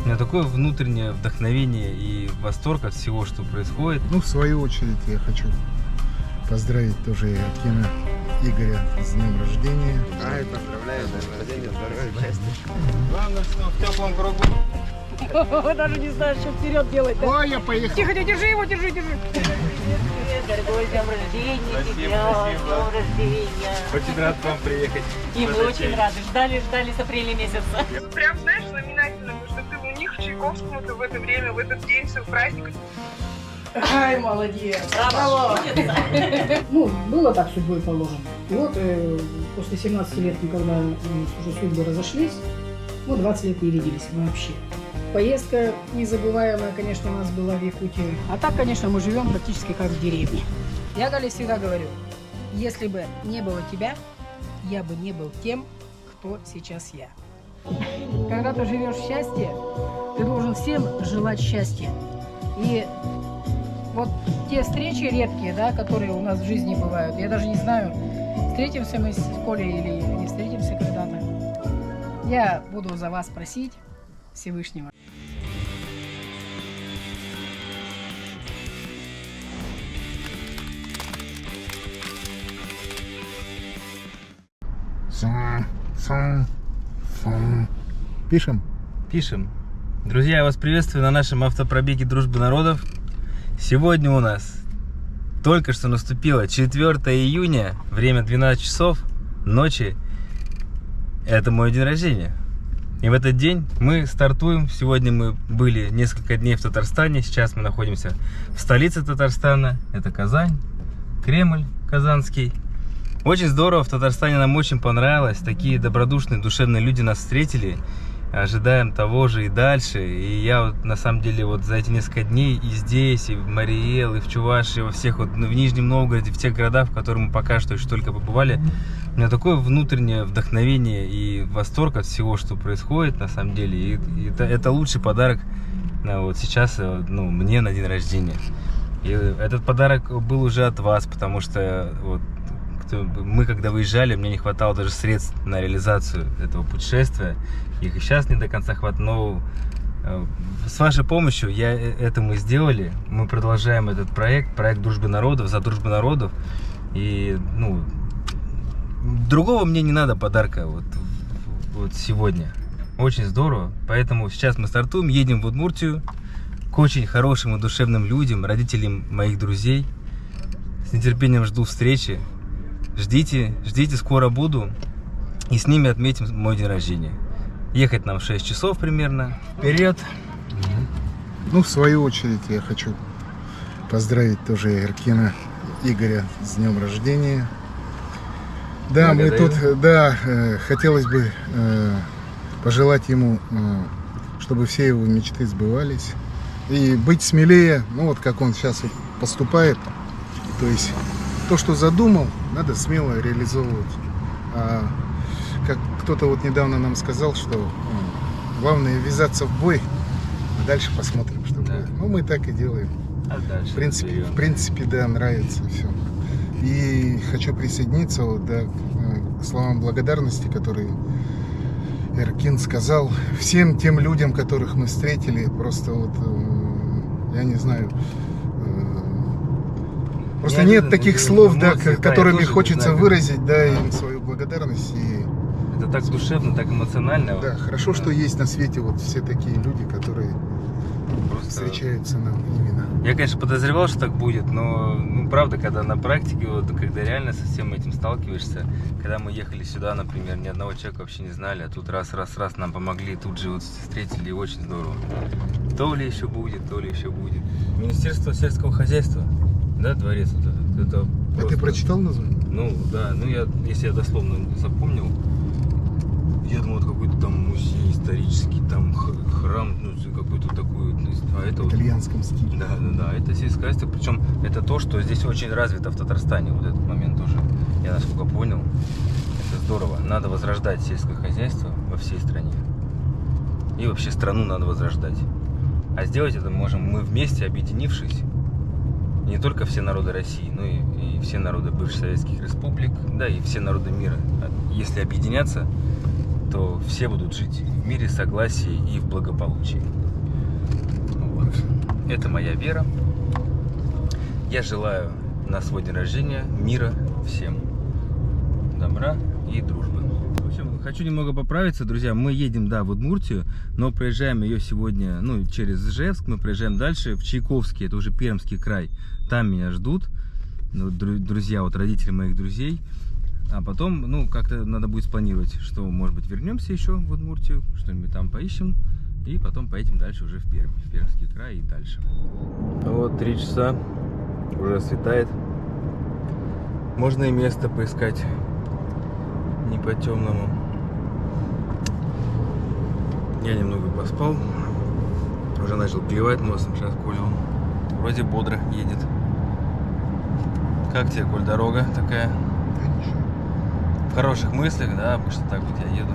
У меня такое внутреннее вдохновение и восторг от всего, что происходит. Ну, в свою очередь, я хочу поздравить тоже Иркина Игоря с днем рождения. Поздравляю, с днем рождения, здоровья, счастья. Главное, что в теплом кругу. Даже не знаю, что вперед делать. Ой, я поехал. Тихо, держи его, держи. Дорогой, с днем рождения тебя, с днем рождения. Очень рад к вам приехать. И мы очень рады. Ждали с апреля месяца. Прям, знаешь, знаменательно, что ты у них, в Чайковском, ты в это время, в этот день, свой праздник. Ай, молодец. Браво. Ну, было так судьбой положено. И вот после 17 лет, когда уже судьбы разошлись, мы 20 лет не виделись вообще. Поездка незабываемая, конечно, у нас была в Якутии. А так, конечно, мы живем практически как в деревне. Я Гале всегда говорю, если бы не было тебя, я бы не был тем, кто сейчас я. Когда ты живешь в счастье, ты должен всем желать счастья. И вот те встречи редкие, да, которые у нас в жизни бывают, я даже не знаю, встретимся мы с Колей или не встретимся когда-то. Я буду за вас просить Всевышнего. Пишем? Пишем. Друзья, я вас приветствую на нашем автопробеге Дружбы народов. Сегодня у нас только что наступило 4 июня, время 12 часов ночи. Это мой день рождения. И в этот день мы стартуем. Сегодня мы были несколько дней в Татарстане. Сейчас мы находимся в столице Татарстана. Это Казань, Кремль казанский. Очень здорово, в Татарстане нам очень понравилось. Такие добродушные, душевные люди нас встретили. Ожидаем того же и дальше. И я вот, на самом деле, вот за эти несколько дней и здесь, и в Мариэл, и в Чувашии, во всех, вот, в Нижнем Новгороде, в тех городах, в которых мы пока что еще только побывали, у меня такое внутреннее вдохновение и восторг от всего, что происходит, на самом деле. И это лучший подарок вот сейчас, ну, мне на день рождения. И этот подарок был уже от вас, потому что вот, мы, когда выезжали, мне не хватало даже средств на реализацию этого путешествия. Их и сейчас не до конца хватает, но с вашей помощью это мы сделали. Мы продолжаем этот проект Дружбы народов, за Дружбу народов. И, ну, другого мне не надо подарка вот сегодня. Очень здорово. Поэтому сейчас мы стартуем, едем в Удмуртию к очень хорошим и душевным людям, родителям моих друзей. С нетерпением жду встречи. Ждите, скоро буду. И с ними отметим мой день рождения. Ехать нам 6 часов примерно. Вперед! Ну, в свою очередь, я хочу поздравить тоже Иркина Игоря с днем рождения. Да, Благодарю. мы тут, да, хотелось бы пожелать ему, чтобы все его мечты сбывались. И быть смелее, ну вот как он сейчас вот поступает. То есть то, что задумал, надо смело реализовывать. Как кто-то вот недавно нам сказал, что главное ввязаться в бой, а дальше посмотрим, что будет. Ну, мы так и делаем. А дальше В принципе, да, нравится все. И хочу присоединиться вот, да, к словам благодарности, которые Иркин сказал всем тем людям, которых мы встретили. Просто вот, я не знаю, просто нет таких слов, да, которыми хочется выразить, да, им свою благодарность. И это так душевно, так эмоционально. да, хорошо, что есть на свете вот все такие люди, которые Просто встречаются нам именно. Я, конечно, подозревал, что так будет, но, ну, правда, когда на практике, вот, когда реально со всем этим сталкиваешься, когда мы ехали сюда, например, ни одного человека вообще не знали, а тут раз нам помогли, тут же вот встретили, и очень здорово. То ли еще будет. Министерство сельского хозяйства, да, дворец вот этот. Это А просто... ты прочитал название? Ну, да, ну, если я дословно запомнил, я думал, это какой-то там музей исторический, там храм, ну, какой-то такой, а это В вот... итальянском стиле. Да, это сельское хозяйство, причем это то, что здесь очень развито в Татарстане, вот этот момент тоже, я насколько понял, это здорово, надо возрождать сельское хозяйство во всей стране, и вообще страну надо возрождать, а сделать это можем мы вместе, объединившись, не только все народы России, но и все народы бывших советских республик, да, и все народы мира, если объединяться, то все будут жить в мире, согласии и в благополучии. Вот. Это моя вера. Я желаю на свой день рождения мира всем, добра и дружбы. В общем, хочу немного поправиться, друзья. Мы едем, да, в Удмуртию, но проезжаем ее сегодня, ну, через Ижевск. Мы проезжаем дальше в Чайковский, это уже Пермский край. Там меня ждут, ну, друзья, вот родители моих друзей. А потом, ну, как-то надо будет спланировать, что, может быть, вернемся еще в Удмуртию, что-нибудь там поищем. И потом поедем дальше уже в Пермь, в Пермский край и дальше. Вот 3 часа, уже светает. Можно и место поискать не по темному. Я немного поспал, уже начал клевать носом, сейчас Коля он вроде бодро едет. Как тебе, Коль, дорога такая? Да ничего. В хороших мыслях, да, потому что так вот я еду.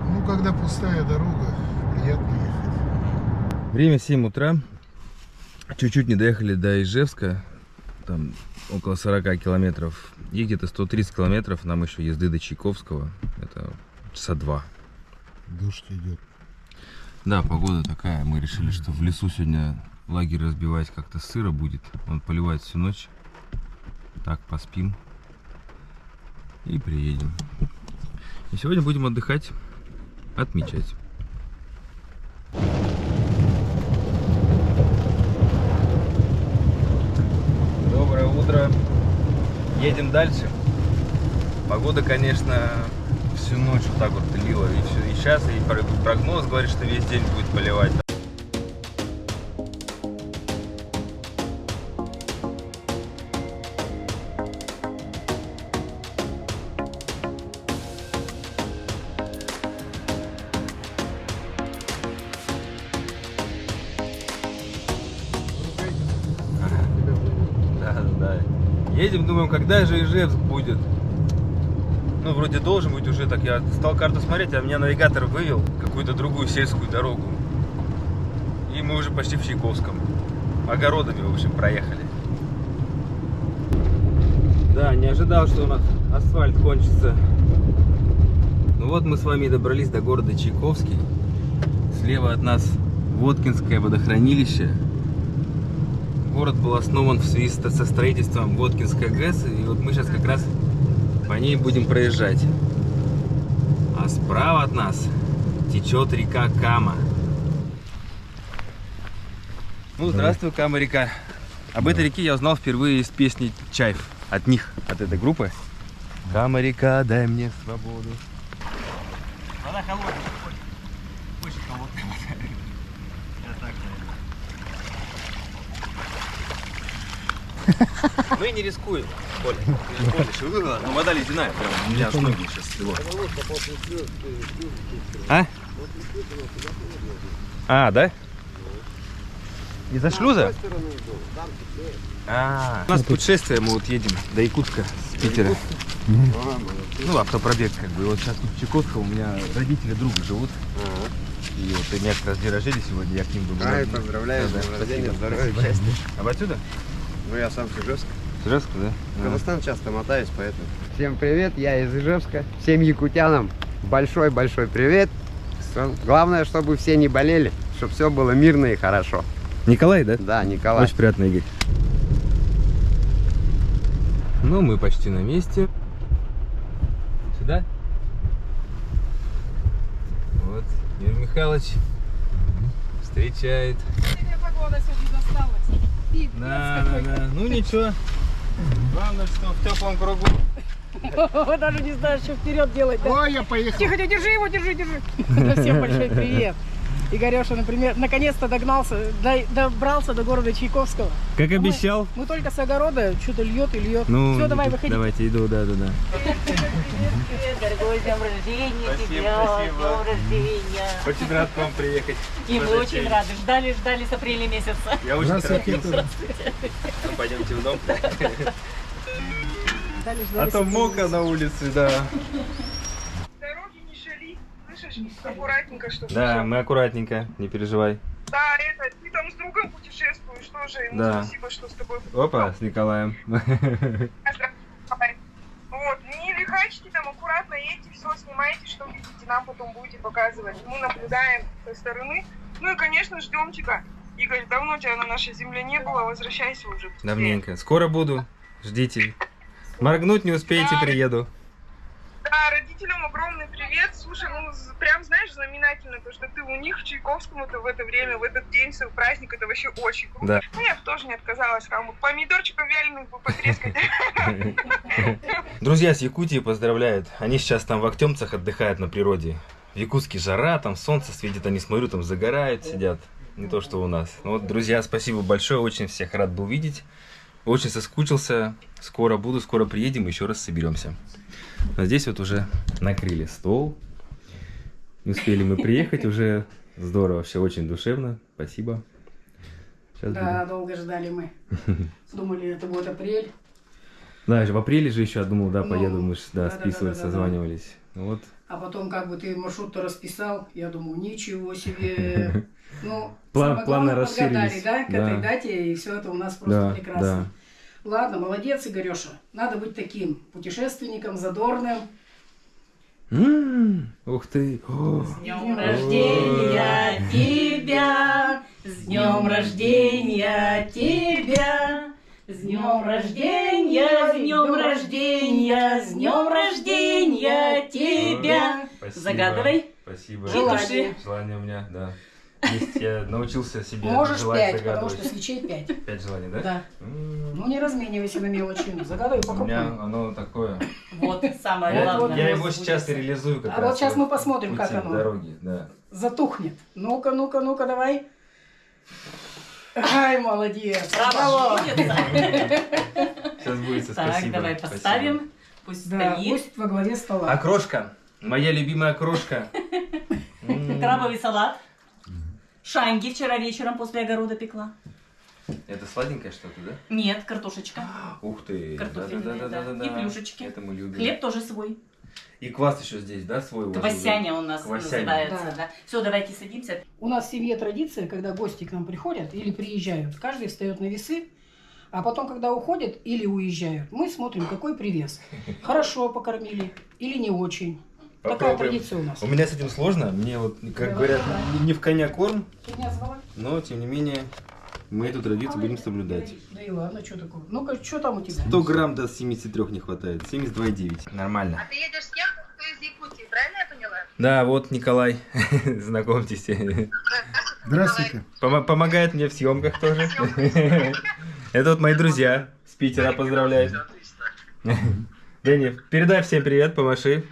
Ну, когда пустая дорога, приятно ехать. Время 7 утра. Чуть-чуть не доехали до Ижевска. Там около 40 километров. И где-то 130 километров нам еще езды до Чайковского. Это часа 2. Дождь идет. Да, погода такая. Мы решили, что в лесу сегодня лагерь разбивать как-то сыро будет. Он поливает всю ночь. Так, поспим. И приедем. И сегодня будем отдыхать, отмечать. Доброе утро. Едем дальше. Погода, конечно, всю ночь вот так вот лила. И сейчас и прогноз говорит, что весь день будет поливать. Да. Едем, думаем, когда же Ижевск будет. Ну, вроде должен быть уже так. Я стал карту смотреть, а меня навигатор вывел какую-то другую сельскую дорогу. И мы уже почти в Чайковском. Огородами, в общем, проехали. Да, не ожидал, что у нас асфальт кончится. Ну вот мы с вами добрались до города Чайковский. Слева от нас Воткинское водохранилище. Город был основан в связи со строительством Воткинской ГЭС, и вот мы сейчас как раз по ней будем проезжать. А справа от нас течет река Кама. Ну, здравствуй, Кама-река. Об этой реке я узнал впервые из песни «Чайф». От них, от этой группы. Кама-река, дай мне свободу. Вода холодная, очень холодная. Я так, мы не рискуем, Коля. Ну, вода ледяная, прям у меня аж ноги сейчас слило. А, да? Из-за шлюза? У нас путешествие, мы вот едем до Якутска с Питера. Ну, автопробег как бы. Вот сейчас тут в Чайковском у меня родители друга живут. И вот у меня как раз день рождения сегодня, я к ним думаю. Ай, поздравляю, с днем рождения, здоровья, счастья. А вы отсюда? Ну, я сам с Ижевска. С Ижевска, да? В Казахстан часто мотаюсь, поэтому. Всем привет, я из Ижевска. Всем якутянам большой-большой привет. Главное, чтобы все не болели, чтобы все было мирно и хорошо. Николай, да? Да, Николай. Очень приятно, Игорь. Ну, мы почти на месте. Сюда? Вот, Юрий Михайлович встречает. Сегодня погода сегодня досталась. Да. Ну ничего. Главное, что в теплом кругу. Даже не знаю, что вперед делать. Да? Ой, я поехал. Тихо, держи его, держи. Всем большой привет. Игореша, например, наконец-то добрался до города Чайковского. Как обещал. Мы только с огорода, что-то льет и льет. Ну, все, давай, выходи. Давайте, иду, да. Привет, дорогой, с днем рождения тебя, с днем рождения. Очень рад к вам приехать. И мы очень рады, ждали с апреля месяца. Я очень рад. Здравствуйте. Ну, пойдемте в дом. Ждали, А то мокро на улице, да. Дороги не шали, слышишь? Аккуратненько, чтобы Да, всё. мы аккуратненько, не переживай. Да, это, ты там с другом путешествуешь тоже, ему Да. спасибо, что с тобой. Опа, с Николаем. Здравствуй. Вот, не лихачьте там, аккуратно едьте, все снимайте. снимаете, что видите, нам потом будете показывать. Мы наблюдаем со стороны. Ну и, конечно, ждем тебя. Игорь, давно тебя на нашей земле не было, возвращайся уже быстрее. Давненько. Скоро буду. Ждите. Моргнуть не успеете, приеду. Да, родителям огромный привет. Слушай, ну прям, знаешь, знаменательно, то, что ты у них в Чайковском-то в это время, в этот день, свой праздник, это вообще очень круто. Да. Ну, я бы тоже не отказалась, там, помидорчиков вяленых бы потрескать. Друзья с Якутии поздравляют. Они сейчас там в Актемцах отдыхают на природе. В Якутске жара, там солнце светит, они, смотрю, там загорают, сидят. Не то, что у нас. Ну вот, друзья, спасибо большое, очень всех рад был видеть. Очень соскучился. Скоро буду, скоро приедем, еще раз соберемся. А здесь вот уже накрыли стол. Не успели мы приехать, уже здорово, вообще очень душевно. Спасибо. Сейчас Да, долго ждали мы. Думали, это будет апрель. Да, в апреле же еще, я думал, да, Ну, поеду, мы же, да, да-да-да-да-да. списывались, созванивались. Ну вот. А потом, как бы ты маршрут-то расписал, я думаю, ничего себе. Ну, Планы самое главное, расширились. подгадали, да, к Да. этой дате, и все это у нас просто Да, прекрасно. Ладно, молодец, Игореша. Надо быть таким путешественником, задорным. Ух ты! О, С днем рождения тебя! С днем рождения тебя! С днем рождения, с днем рождения, с днем рождения тебя! спасибо. Загадывай. Спасибо. Желание. Желание у меня, да. Есть, я научился себе Можешь желать 5, потому загадывать. что свечей 5. 5 желаний, да? Да. Ну не разменивайся на мелочи. Загадывай по У меня крупному. оно такое. Вот самое Я, главное. я его сейчас и реализую как А раз. вот сейчас мы посмотрим, в как пути, оно. в дороге, да. Затухнет. Ну-ка, ну-ка, ну-ка, давай. Ай, молодец. Браво! Сейчас будет, Так, спасибо. давай спасибо. поставим. Пусть Да, стоит. пусть во главе стола. Окрошка. Моя любимая окрошка. Крабовый салат. Шанги вчера вечером после огорода пекла. Это сладенькое что-то, да? Нет, картошечка. Ух ты. Картофельные, да. И плюшечки. Это мы любим. Хлеб тоже свой. И квас еще здесь, да, свой? у вас Квасяня у нас Квасяня. называется. Да. Да. Все, давайте садимся. У нас в семье традиция, когда гости к нам приходят или приезжают, каждый встает на весы, а потом, когда уходят или уезжают, мы смотрим, какой привес. Хорошо покормили или не очень. Такая Попробуем. традиция у нас. У меня с этим сложно. Мне вот, как Давай, говорят, давай. не в коня корм, Ты меня звала? но тем не менее мы эту традицию будем соблюдать. Да и ладно, что такое? Ну-ка, что там у тебя? 100 грамм до 73 не хватает. 72,9. Нормально. А ты едешь с кем-то, кто из Якутии, правильно я поняла? Да, вот Николай. Знакомьтесь. Здравствуйте. Помогает мне в съемках тоже. Это вот мои друзья с Питера поздравляют. Дэнни, передай всем привет, помаши.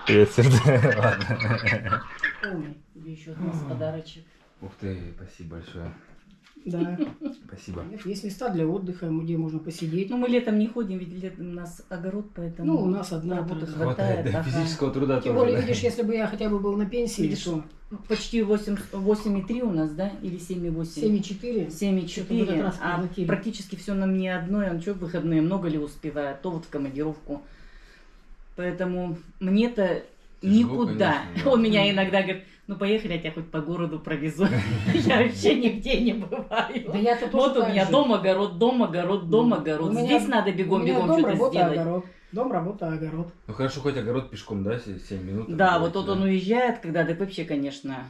Привет, Сердце. Ладно. Помни, Тебе еще от нас подарочек. Ух ты, спасибо большое. да. Спасибо. Нет, есть места для отдыха, где можно посидеть. Ну, мы летом не ходим, ведь летом у нас огород, поэтому... Ну, у нас одна работы труда. хватает. да, ага. физического труда Тем тоже. более, да. видишь, если бы я хотя бы был на пенсии, Видишь, то Почти 8,3 у нас, да? Или 7,8? 7,4. Что-то в этот 7,4, раз а проглотили. практически все нам не одно, и он что, в выходные много ли успевает, то вот в командировку. Поэтому мне-то Тяжело, никуда. конечно, да. Он меня иногда говорит, ну поехали, я тебя хоть по городу провезу. Я вообще нигде не Да бываю. я-то тоже Вот у так меня же. дом, огород, дом, огород, дом, У огород. меня- Здесь надо У меня бегом-бегом дом, что-то работа, сделать. огород. Дом, работа, огород. Ну хорошо, хоть огород пешком, да, 7 минут. Да, там вот тут да. он уезжает, когда да вообще, конечно,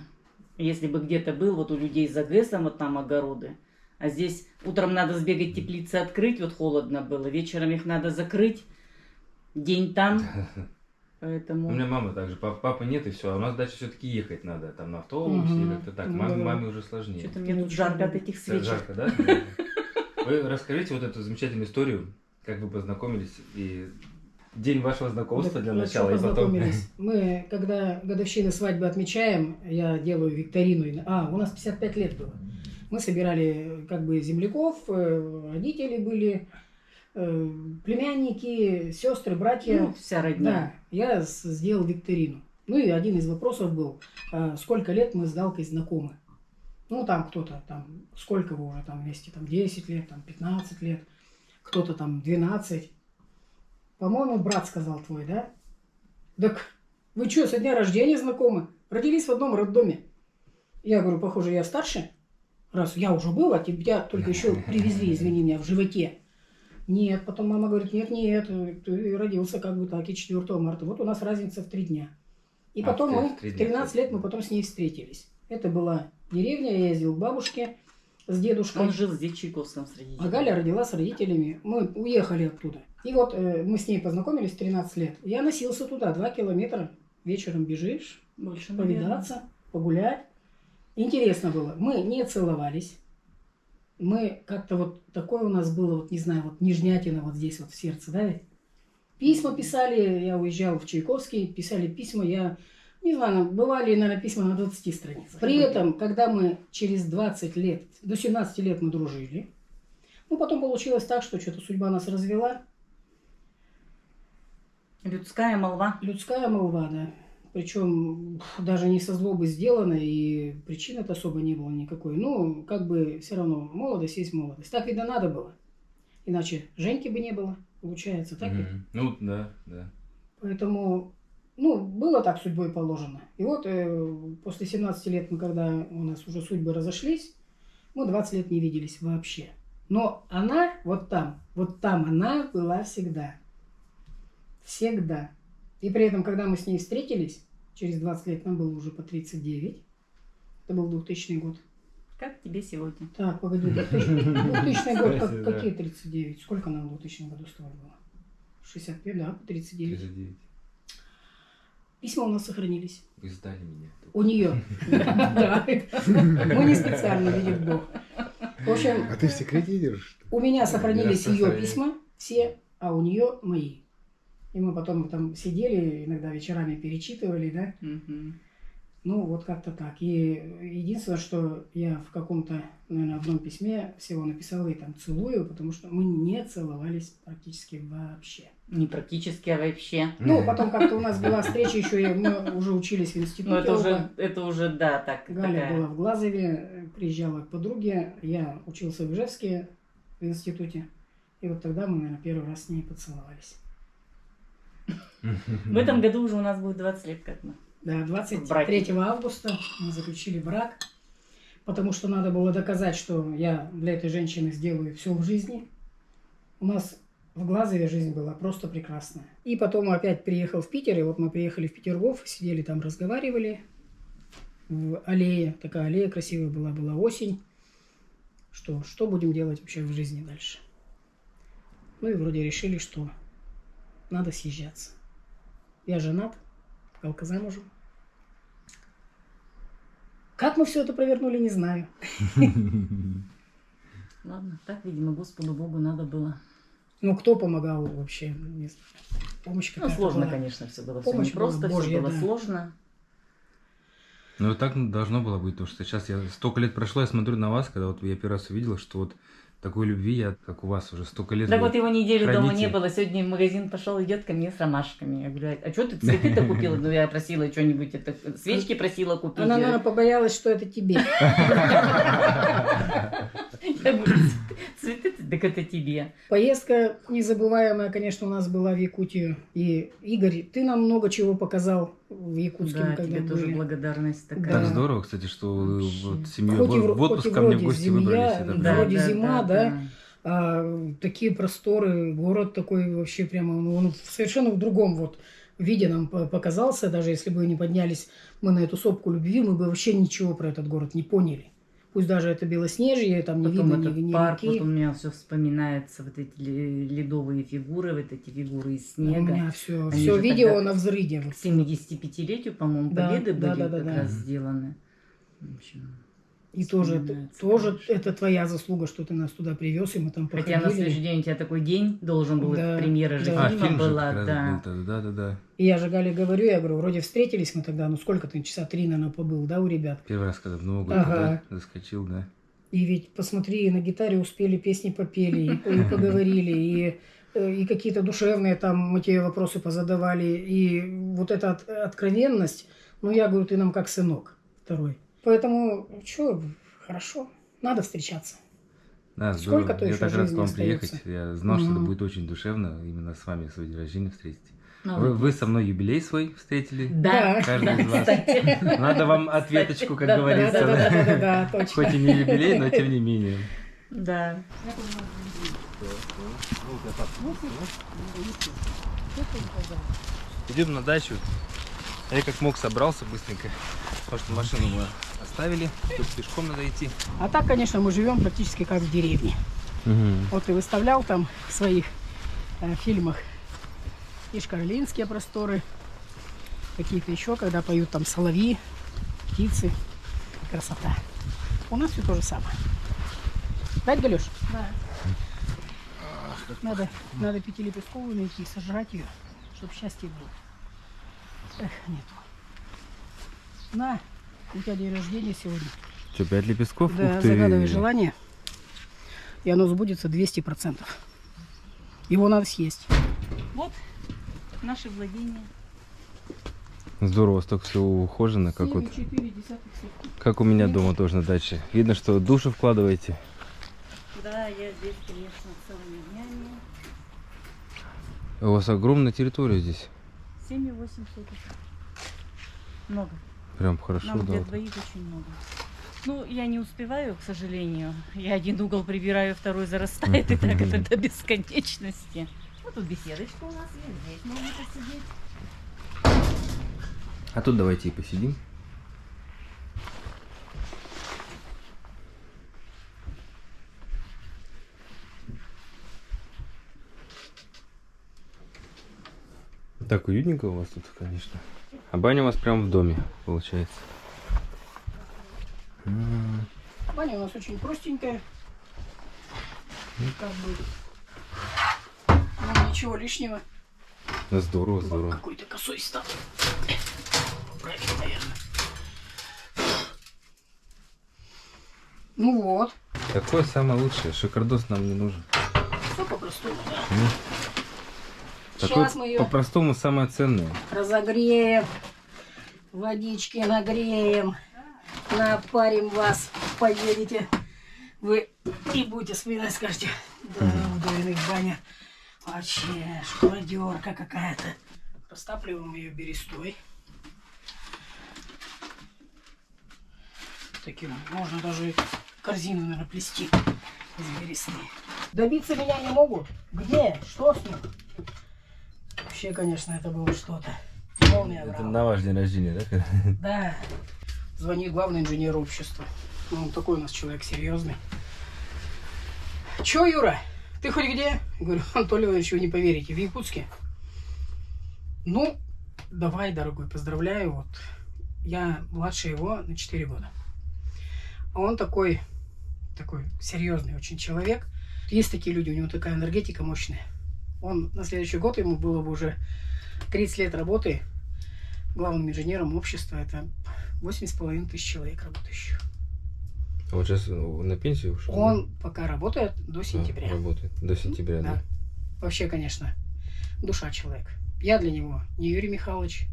если бы где-то был, вот у людей за ГЭСом вот там огороды, а здесь утром надо сбегать теплицы открыть, вот холодно было, вечером их надо закрыть, день там, поэтому... У меня мама также, папы нет и все, а у нас дальше все-таки ехать надо, там на автобусе Мгм. или как-то так. Ну Маме, да. маме уже сложнее. Что-то мне тут жарко от этих свечек. Жарко, да? Вы расскажите вот эту замечательную историю, как вы познакомились и день вашего знакомства для Ну, начала, что и потом... познакомились? Мы, когда годовщины свадьбы отмечаем, я делаю викторину. У нас 55 лет было. Мы собирали как бы земляков, родители были, племянники, сестры, братья. Ну, вся родня. Да, я сделал викторину. Ну и один из вопросов был, сколько лет мы с Галкой знакомы. Ну там кто-то, там, сколько вы уже там вместе, там 10 лет, там 15 лет, кто-то там 12. По-моему, брат сказал твой, да? Так вы что, со дня рождения знакомы? Родились в одном роддоме. Я говорю, похоже, я старше. Раз я уже был, а тебя только еще привезли, извини меня, в животе. Нет, потом мама говорит, нет, ты родился как бы так, и 4 марта. Вот у нас разница в 3 дня. И потом мы, в 13 лет, мы потом с ней встретились. Это была деревня, я ездил к бабушке с дедушкой. Он жил здесь, в Чайковском, с родителями. А Галя родила с родителями. Мы уехали оттуда. И вот мы с ней познакомились в 13 лет. Я носился туда, 2 километра. Вечером бежишь, Больше, повидаться, погулять. Интересно было. Мы не целовались. Мы как-то вот такое у нас было, вот не знаю, вот нежнятина вот здесь вот в сердце, да ведь? Письма писали, я уезжал в Чайковский, писали письма, я не знаю, бывали, наверное, письма на 20 страницах. При этом, когда мы через 20 лет, до 17 лет мы дружили, ну, потом получилось так, что что-то судьба нас развела. Людская молва. Людская молва, да. Причем даже не со злобы сделано, и причины-то особо не было никакой. Ну, как бы все равно молодость есть молодость. Так, видно, надо было. Иначе Женьки бы не было, получается, так ведь? Ну, да. Поэтому, ну, было так судьбой положено. И вот после 17 лет, когда у нас уже судьбы разошлись, мы 20 лет не виделись вообще. Но она вот там она была всегда. Всегда. И при этом, когда мы с ней встретились, через 20 лет нам было уже по 39. Это был 2000 год. Как тебе сегодня? Так, погоди, 2000 год, какие 39? Сколько нам в 2000 году с тобой было? 65, да, по 39. Письма у нас сохранились. Вы сдали меня. У нее. Да. Мы не специально, видит Бог. В общем, А ты в секрете держишь? у меня сохранились Я ее сохранил. письма, все, а у нее мои. И мы потом там сидели, иногда вечерами перечитывали, да. Ну, вот как-то так. И единственное, что я в каком-то, наверное, одном письме всего написала и там целую, потому что мы не целовались практически вообще. Не практически, а вообще. Ну, потом как-то у нас была встреча еще, и мы уже учились в институте. Ну, это уже, да, так. Галя такая. была в Глазове, приезжала к подруге, я учился в Ижевске в институте. И вот тогда мы, наверное, первый раз с ней поцеловались. В этом году уже у нас будет 20 лет, как мы. Да, В 23 браке. августа мы заключили брак, потому что надо было доказать, что я для этой женщины сделаю все в жизни. У нас в Глазове жизнь была просто прекрасная. И потом опять приехал в Питер, и вот мы приехали в Петергоф, сидели там, разговаривали в аллее. Такая аллея красивая была осень. Что будем делать вообще в жизни дальше? Ну и вроде решили, что надо съезжаться. Я женат, Галка замужем. Как мы все это провернули, не знаю. Ладно, так, видимо, Господу Богу надо было. Ну, кто помогал вообще? Не знаю. Помощь Ну, какая-то сложно, была. конечно, все было. Все Помощь непросто, была все Божья, было да. сложно. Ну, так должно было быть, потому что сейчас столько лет прошло, я смотрю на вас, когда вот я первый раз увидел, что вот такой любви, как у вас уже столько лет. Да вы вот его неделю дома храните. не было. Сегодня в магазин пошел, идет ко мне с ромашками. Я говорю, а что ты цветы-то купила? Ну, я просила что-нибудь, это, свечки просила купить. Она, наверное, побоялась, что это тебе. Я говорю, цветы, так это тебе. Поездка незабываемая, конечно, у нас была в Якутию. И, Игорь, ты нам много чего показал в Якутске, Да, когда тебе тоже были. благодарность Да. такая. Так здорово, кстати, что вы Вообще. вот семьей Хоть и в отпуск хоть и ко мне в вроде гости земля, выбрались. Это да. прям- вроде зима, да? Такие просторы, город такой вообще прямо, он совершенно в другом вот виде нам показался. Даже если бы не поднялись мы на эту сопку любви, мы бы вообще ничего про этот город не поняли. Пусть даже это белоснежье, там не Потом видно этот ни парк, реки. вот у меня все вспоминается, вот эти ледовые фигуры, вот эти фигуры из У снега. меня все Они же видео тогда на взрыде. К 75-летию, по-моему, Да, победы да, были да, как да. раз сделаны. В общем, И тоже вспоминается, конечно. это твоя заслуга, что ты нас туда привез, и мы там Хотя на следующий походили. день у тебя такой день должен был, Да, премьера же да. фильма фильм же была, как раз да. был тогда, да. И я же Гале говорю, я говорю, вроде встретились мы тогда, ну сколько ты, часа 3, наверное, побыл, да, у ребят? Первый раз, когда в Новый год Ага. туда заскочил, да. И ведь, посмотри, на гитаре успели, песни попели, и поговорили, и какие-то душевные там мы тебе вопросы позадавали. И вот эта откровенность, ну, я говорю, ты нам как сынок второй. Поэтому, что, хорошо, надо встречаться. Да, Сколько здорово. то Я еще так рад к жизни вам остается? приехать. Я знал, что это Мгм. будет очень душевно именно с вами свой день рождения встретить. Молодец. Вы со мной юбилей свой встретили. Да, Каждый из вас. кстати. Надо вам ответочку, как Да, говорится. Да, точно. Хоть и не юбилей, но тем не менее. Да. Идем на дачу. Я как мог собрался быстренько, потому что машину мы оставили, тут пешком надо идти. А так, конечно, мы живем практически как в деревне. Вот ты выставлял там в своих фильмах Ишкарлинские просторы, какие-то еще, когда поют там соловьи, птицы. Красота. У нас все то же самое. Да, Галюш? Да. Надо пятилепестковую найти, сожрать ее, чтобы счастье было. Эх, нету. На, у тебя день рождения сегодня. Что, 5 лепестков? Да, Ух ты. загадывай желание, и оно сбудется 200%. Его надо съесть. Вот наши владения. Здорово, столько все ухожено, как вот, 7,4 сотки. как у меня дома тоже на даче. Видно, что душу вкладываете. Да, я здесь, конечно, целыми днями. У вас огромная территория здесь. 7,8 соток. Много. Прям хорошо, Нам да. для вот. двоих очень много. Ну, я не успеваю, к сожалению. Я один угол прибираю, второй зарастает, и так это до бесконечности. Вот тут беседочка у нас есть, здесь можно посидеть. А тут давайте и посидим. Так уютненько у вас тут, конечно. А баня у вас прям в доме, получается. Баня у нас очень простенькая. Как бы. Ну, ничего лишнего. Здорово, здорово. Какой-то косой стал. Правильно, наверное. Ну вот. Какое самое лучшее? Шикардос нам не нужен. Все по-простому, да. Такое Сейчас мы ее по-простому самое ценное. разогреем. Водички нагреем. Напарим вас. Поедете. Вы и будете вспоминать, скажете, да, в Дуриных баня. Вообще, школодерка какая-то. Растапливаем ее берестой. Таким можно даже корзину, наверное, плести из бересты. Добиться меня не могут. Где? Что с ним? Вообще, конечно, это было что-то. Молния Это брала. на ваш день рождения, да? Да. Звонит главный инженер общества. Ну, он такой у нас человек серьезный. Че, Юра? Ты хоть где? Я говорю, Анатолий Иванович, вы не поверите, в Якутске. Ну, давай, дорогой, поздравляю. Вот. Я младше его на 4 года. А он такой серьезный очень человек. Есть такие люди, у него такая энергетика мощная. Он на следующий год, ему было бы уже 30 лет работы главным инженером общества. Это 8,5 тысяч человек работающих. А вот сейчас на пенсию ушел? Он пока работает до сентября. Работает до сентября, да. Вообще, конечно, душа человек. Я для него не Юрий Михайлович,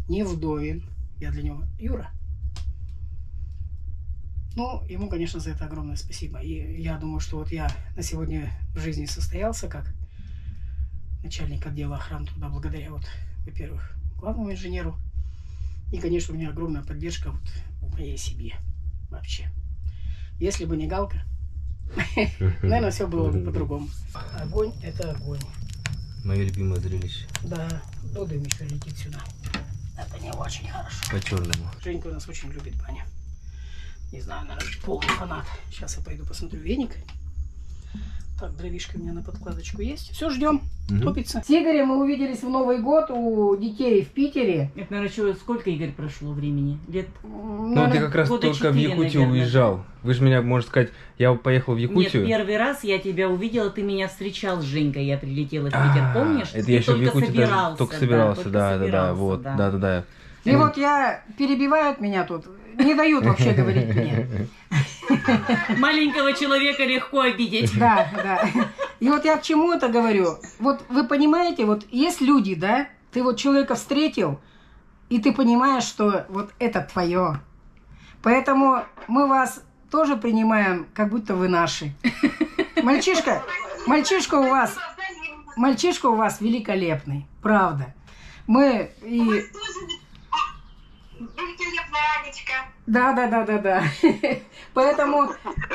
не Вдовин. Я для него Юра. Ну, ему, конечно, за это огромное спасибо. И я думаю, что вот я на сегодня в жизни состоялся как начальник отдела охраны труда благодаря, вот, во-первых, главному инженеру. И, конечно, у меня огромная поддержка вот в моей семье вообще. Если бы не Галка, наверное, все было бы по-другому. Огонь – это огонь. Мое любимое зрелище. Да, ну дым еще летит сюда. Это не очень хорошо. По-черному. Женька у нас очень любит баню. Не знаю, наверное, полный фанат. Сейчас я пойду посмотрю веник. Так, дровишка у меня на подкладочку есть. Все, ждем. Топится. С Игорем мы увиделись в Новый год у детей в Питере. Это, наверное, что, сколько, Игорь, прошло времени? Лет? Ну, ты как раз года только в 4, Якутию наверное. уезжал. Вы же меня, можно сказать, я поехал в Якутию. Нет, первый раз я тебя увидела, ты меня встречал с Женькой, я прилетела в Питер, помнишь? Это Ты я еще в только Якутии даже собирался, только собирался, только да, собирался, вот, да. да. И вот я, перебивают меня тут, не дают вообще говорить мне. Маленького человека легко обидеть. Да. И вот я к чему это говорю? Вот вы понимаете, вот есть люди, да, ты вот человека встретил, и ты понимаешь, что вот это твое. Поэтому мы вас тоже принимаем, как будто вы наши. Мальчишка у вас великолепный, правда. Мы и... Великолепно Танечка. Да. Поэтому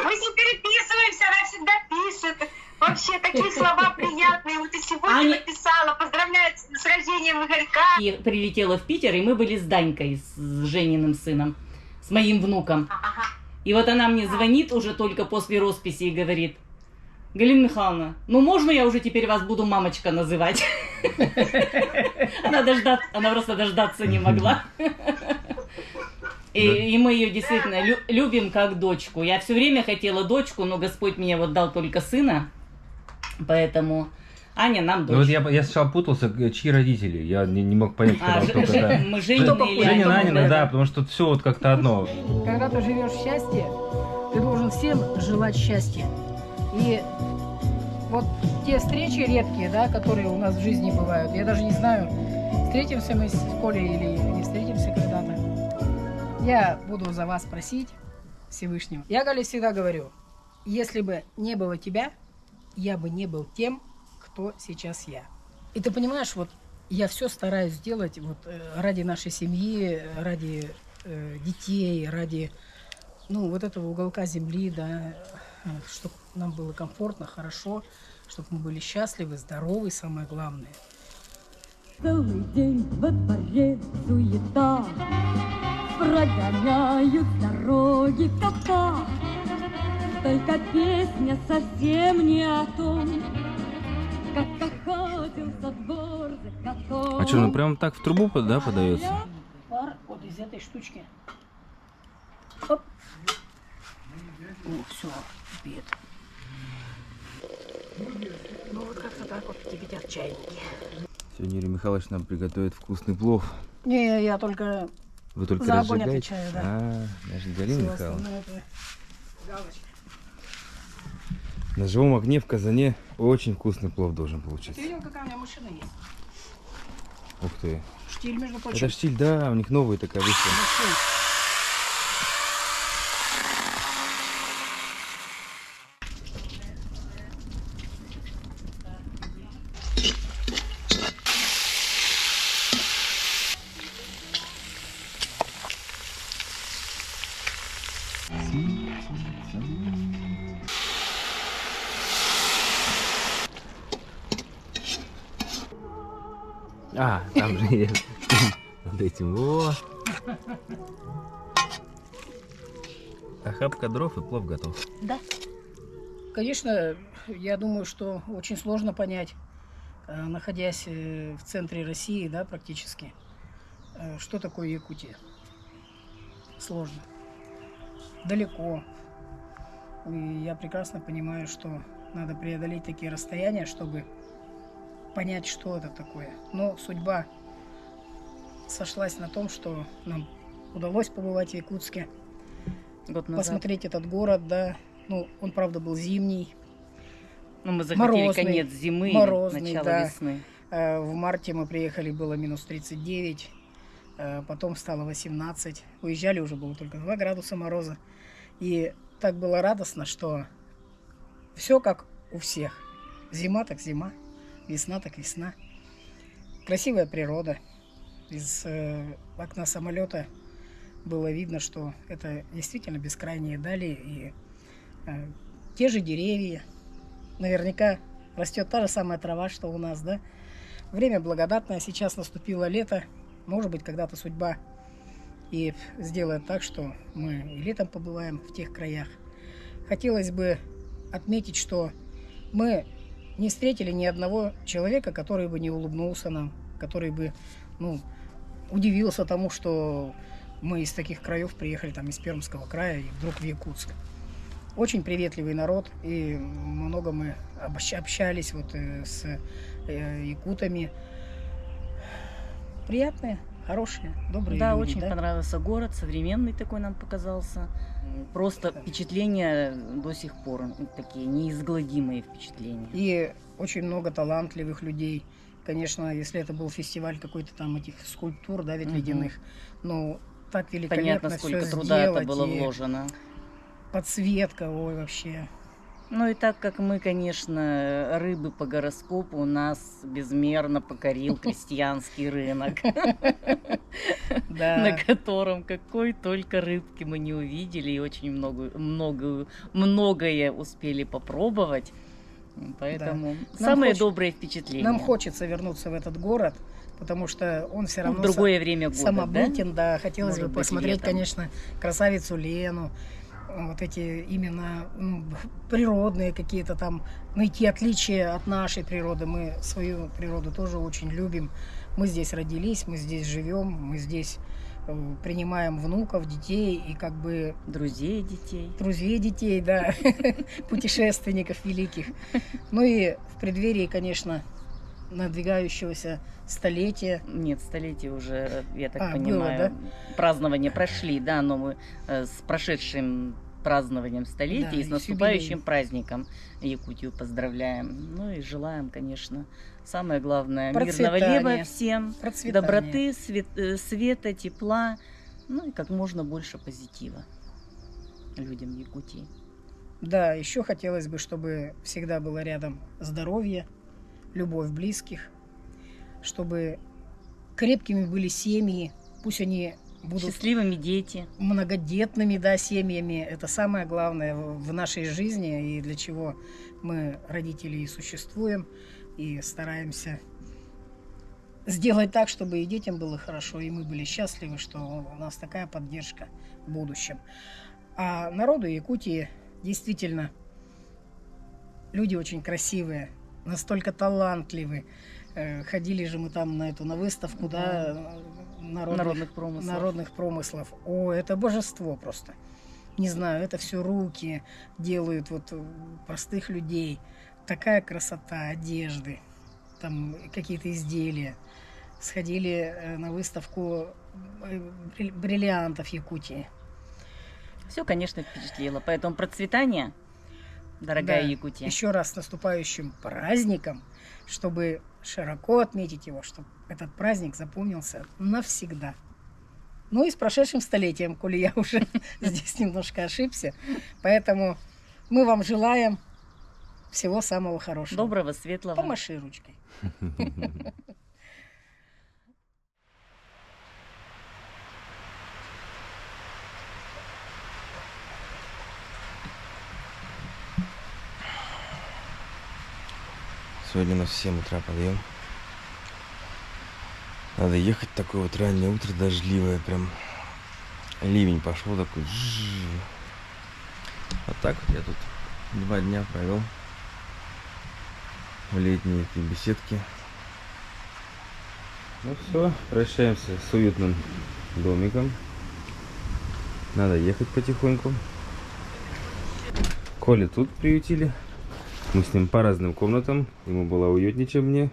Мы с ней переписываемся, она всегда пишет. Вообще такие слова приятные. Вот и сегодня Аня- написала. Поздравляю с рождением Игорька. И прилетела в Питер, и мы были с Данькой, с Жениным сыном, с моим внуком. Ага. И вот она мне звонит уже только после росписи и говорит: Галина Михайловна, ну можно я уже теперь вас буду мамочка называть? Она просто дождаться не могла. И мы ее действительно любим как дочку. Я все время хотела дочку, но Господь мне вот дал только сына. Поэтому Аня нам Ну вот дочь. я сначала путался, чьи родители. Я не мог понять, когда вот только это. Мы Женины или Женя, Аня? Анина, да, потому что все вот как-то одно. когда ты живешь в счастье, ты должен всем желать счастья. И вот те встречи редкие, да, которые у нас в жизни бывают, я даже не знаю, встретимся мы с Колей или не встретимся когда-то. Я буду за вас просить Всевышнего. Я, Галя, всегда говорю, если бы не было тебя, я бы не был тем, кто сейчас я. И ты понимаешь, вот я все стараюсь сделать вот ради нашей семьи, ради детей, ради вот этого уголка земли, да, чтобы нам было комфортно, хорошо, чтобы мы были счастливы, здоровы, самое главное. Целый день во дворе суета, прогоняют с дороги кота. Только песня совсем не о том, как охотился двор за котом. А что, ну прям так в трубу, да, подается? Пар вот из этой штучки. Оп. Все, кипит. Ну вот как-то так вот кипятят чайники. Сегодня Юрий Михайлович нам приготовит вкусный плов. Не, я только Вы только за огонь разжигаете? отвечаю, да. Даже Галина Всё Михайловна. остальное это галочка. На живом огне в казане очень вкусный плов должен получиться. Ты видел, какая у меня машина есть? Ух ты. Штиль, между прочим. Это штиль, да, у них новая такая вышла. Большой. Там же есть. Над этим. Во! Охапка дров и плов готов. Да. Конечно, я думаю, что очень сложно понять, находясь в центре России, да, практически, что такое Якутия. Сложно. Далеко. И я прекрасно понимаю, что надо преодолеть такие расстояния, чтобы понять, что это такое. Но судьба сошлась на том, что нам удалось побывать в Якутске, Год назад. посмотреть этот город, да. Ну, он, правда, был зимний. Ну, мы захотели Морозный, конец зимы, морозный, начало да. весны. В марте мы приехали, было минус 39, потом стало 18. Уезжали, уже было только 2 градуса мороза. И так было радостно, что все как у всех. Зима так зима, весна так весна. Красивая природа. Из окна самолета было видно, что это действительно бескрайние дали. И те же деревья. Наверняка растет та же самая трава, что у нас, да? Время благодатное, сейчас наступило лето. Может быть, когда-то судьба и сделает так, что мы и летом побываем в тех краях. Хотелось бы отметить, что мы не встретили ни одного человека, который бы не улыбнулся нам, который бы, удивился тому, что мы из таких краев приехали, там, из Пермского края, и вдруг в Якутск. Очень приветливый народ, и много мы общались с якутами. Приятные, хорошие, добрые Да, люди. очень понравился город, современный такой нам показался. Просто впечатления до сих пор такие неизгладимые впечатления. И очень много талантливых людей. Конечно, если это был фестиваль какой-то там этих скульптур, да, ведь ледяных, так великолепно Понятно, сколько всё труда это сделать, было и вложено. подсветка, ой, вообще. Ну и так как мы, конечно, рыбы по гороскопу, нас безмерно покорил крестьянский рынок, на котором какой только рыбки мы не увидели и очень многое успели попробовать. Поэтому самые добрые впечатления. Нам хочется вернуться в этот город, потому что он все равно в другое время года, самобытен, да. Хотелось Может бы быть, посмотреть, летом. конечно, красавицу Лену, вот эти именно природные какие-то там, найти отличия от нашей природы. Мы свою природу тоже очень любим. Мы здесь родились, мы здесь живем, мы здесь принимаем внуков, детей и как бы... Друзей детей, да, путешественников великих. Ну и в преддверии, конечно, надвигающегося столетия. Нет, столетия уже, я так было, понимаю, празднования прошли, да, но мы с прошедшим празднованием столетия Да, и и с с наступающим юбилеем. праздником Якутию поздравляем. Ну и желаем, конечно, самое главное, мирного Процветания. неба всем, Процветания. доброты, света, тепла, ну и как можно больше позитива людям Якутии. Да, еще хотелось бы, чтобы всегда было рядом здоровье, любовь близких, чтобы крепкими были семьи, пусть они будут Счастливыми дети. многодетными, да, семьями. Это самое главное в нашей жизни и для чего мы, родители, и существуем, и стараемся сделать так, чтобы и детям было хорошо, и мы были счастливы, что у нас такая поддержка в будущем. А народу Якутии действительно люди очень красивые, настолько талантливы. Ходили же мы там на выставку, да, народных промыслов. О, это божество просто. Не знаю, это все руки делают вот простых людей. Такая красота одежды, там какие-то изделия. Сходили на выставку бриллиантов Якутии. Все, конечно, впечатлило. Поэтому процветание, дорогая Да. Якутия. Еще раз с наступающим праздником, чтобы широко отметить его, чтобы этот праздник запомнился навсегда. Ну и с прошедшим столетием, коли я уже здесь немножко ошибся. Поэтому мы вам желаем всего самого хорошего. Доброго, светлого. Помаши ручкой. Сегодня у нас в 7 утра подъем. Надо ехать, такое вот раннее утро, дождливое, прям ливень пошел такой. Вот так вот я тут 2 дня провел в летней этой беседке. Ну все, прощаемся с уютным домиком. Надо ехать потихоньку. Коля тут приютили. Мы с ним по разным комнатам. Ему было уютнее, чем мне.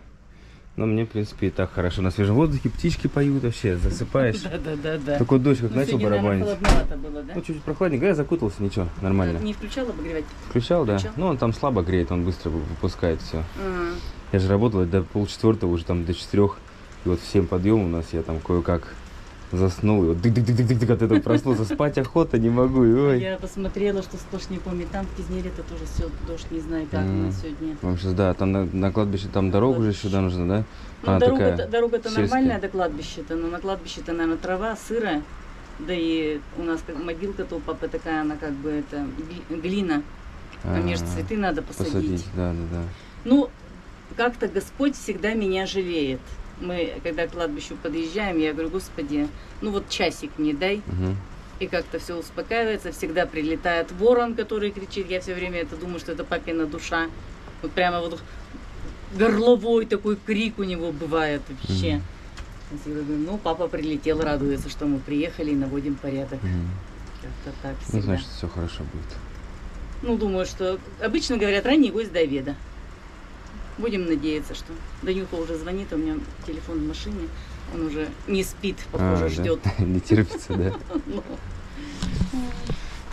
Но мне, в принципе, и так хорошо. На свежем воздухе птички поют вообще, засыпаешь. Да. Такой дождь, как начал сегодня, наверное, барабанить. холодновато было, да? Ну, чуть прохладненько, я закутался, ничего, нормально. Не включал обогреватель? Включал, да. Включал? Ну, он там слабо греет, он быстро выпускает все. Я же работал до 3:30, уже там до 4. И вот в 7 подъем у нас, я там кое-как заснул. И вот дык-дык-дык-дык от этого проснулся. Спать охота, не могу. И ой. Я посмотрела, что сплошняком, и там в Кизнере-то тоже все дождь, не знаю, как у нас сегодня. Вам сейчас, да, там на кладбище, там дорогу же сюда нужно, да? Ну, дорога-то сельская. нормальная до кладбища-то, но на кладбище-то, наверное, трава сырая. Да и у нас как могилка-то у папы такая, она как бы это глина. А между цветы надо посадить. Да. Ну, как-то Господь всегда меня жалеет. Мы, когда к кладбищу подъезжаем, я говорю: Господи, ну вот часик мне дай. Угу. И как-то все успокаивается. Всегда прилетает ворон, который кричит. Я все время это думаю, что это папина душа. Вот прямо вот горловой такой крик у него бывает вообще. Я всегда говорю: ну, папа прилетел, радуется, что мы приехали и наводим порядок. Как-то так всегда. Ну, значит, все хорошо будет. Ну, думаю, что обычно говорят: ранний гость до обеда. Будем надеяться, что Данюха уже звонит, у меня телефон в машине, он уже не спит, похоже, ждет. Да? Не терпится, да?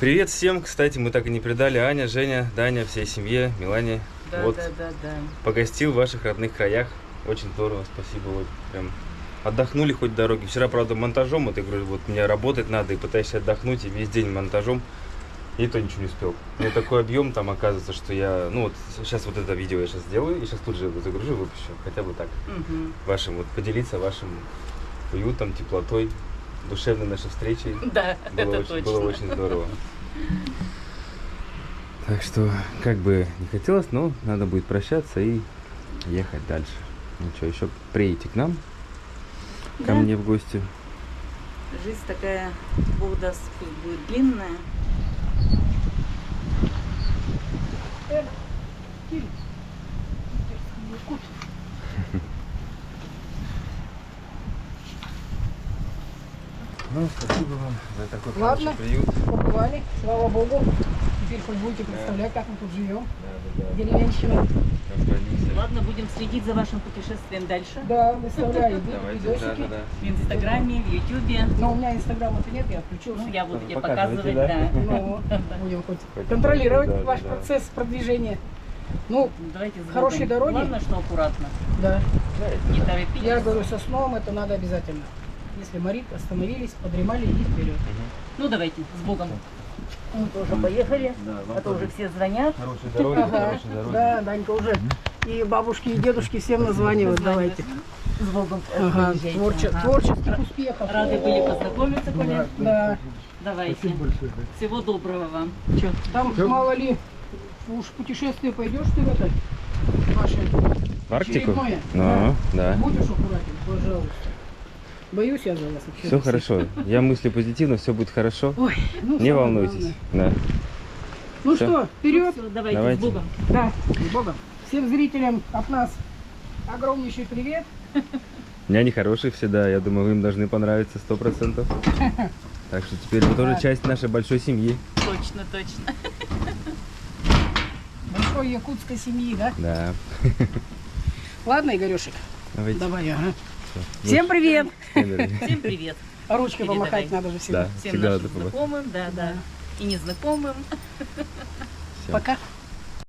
Привет всем, кстати, мы так и не предали. Аня, Женя, Даня, всей семье, Милане. Да. Погостил в ваших родных краях. Очень здорово, спасибо. Вот прям отдохнули хоть дороги. Вчера, правда, монтажом, вот я говорю, вот мне работать надо, и пытаешься отдохнуть, и весь день монтажом. И то ничего не успел. У меня такой объем там оказывается, что я... Ну вот сейчас вот это видео я сейчас сделаю, и сейчас тут же загружу и выпущу. Хотя бы так. Мгм. Вашим, вот поделиться вашим уютом, теплотой, душевной нашей встречей. Да, Было это очень, точно. было очень здорово. Так что, как бы не хотелось, но надо будет прощаться и ехать дальше. Ну что, еще приедете к нам, ко Да. мне в гости. Жизнь такая, Бог даст, пусть будет длинная. Ну, спасибо вам за такой Ладно. хороший приют. Побывали, слава богу. Теперь хоть будете представлять, как мы тут живем. Да. Деревенщина. Расходимся. Ладно, будем следить за вашим путешествием дальше. Да, выставляю Давайте, видосики. да. В Инстаграме, в Ютубе. Но у меня инстаграма-то нет, я отключился. Ну, я буду тебе Показывайте, показывать, да. да. Ну, будем хоть Хоть контролировать да, ваш да. процесс продвижения. Ну, Давайте с Хорошей Богом. дороги. Главное, что аккуратно. да. Не торопитесь. Я говорю, со сном это надо обязательно. Если морит, остановились, подремали и вперед. Ну, давайте, с Богом. Мы тоже поехали. А то уже все звонят. Хорошей дороги, Ага, хорошей дороги. да, Данька уже и бабушки, и дедушки всем названивают. Давайте. С Богом. Ага, Приезжайте. Ага. творческих успехов. Рады были познакомиться, Коля. Да. Давайте. Всего доброго вам. Чё, там мало ли, уж в путешествие пойдешь ты в это ваше В Арктику? очередное? Ну, да. Будешь аккуратен, пожалуйста. Боюсь я за вас вообще. Все хорошо. Я мыслю позитивно, все будет хорошо. Ой, ну, Не самое волнуйтесь. главное. Да. Ну Всё. что, вперед. Всё, давайте, Давайте. с Богом. Да, с Богом. Всем зрителям от нас огромнейший привет. Няни хорошие все, да. Я думаю, вы им должны понравиться 100%. Так что теперь вы тоже часть нашей большой семьи. Точно, точно. Большой якутской семьи, да? Да. Ладно, Игорюшек, Давайте. давай, ага. Всё. Всем привет. Всем привет. А ручкой Передавай. помахать надо же всегда. Да, Всем всегда нашим надо помогать. знакомым, да, да. И незнакомым. Всё. Пока.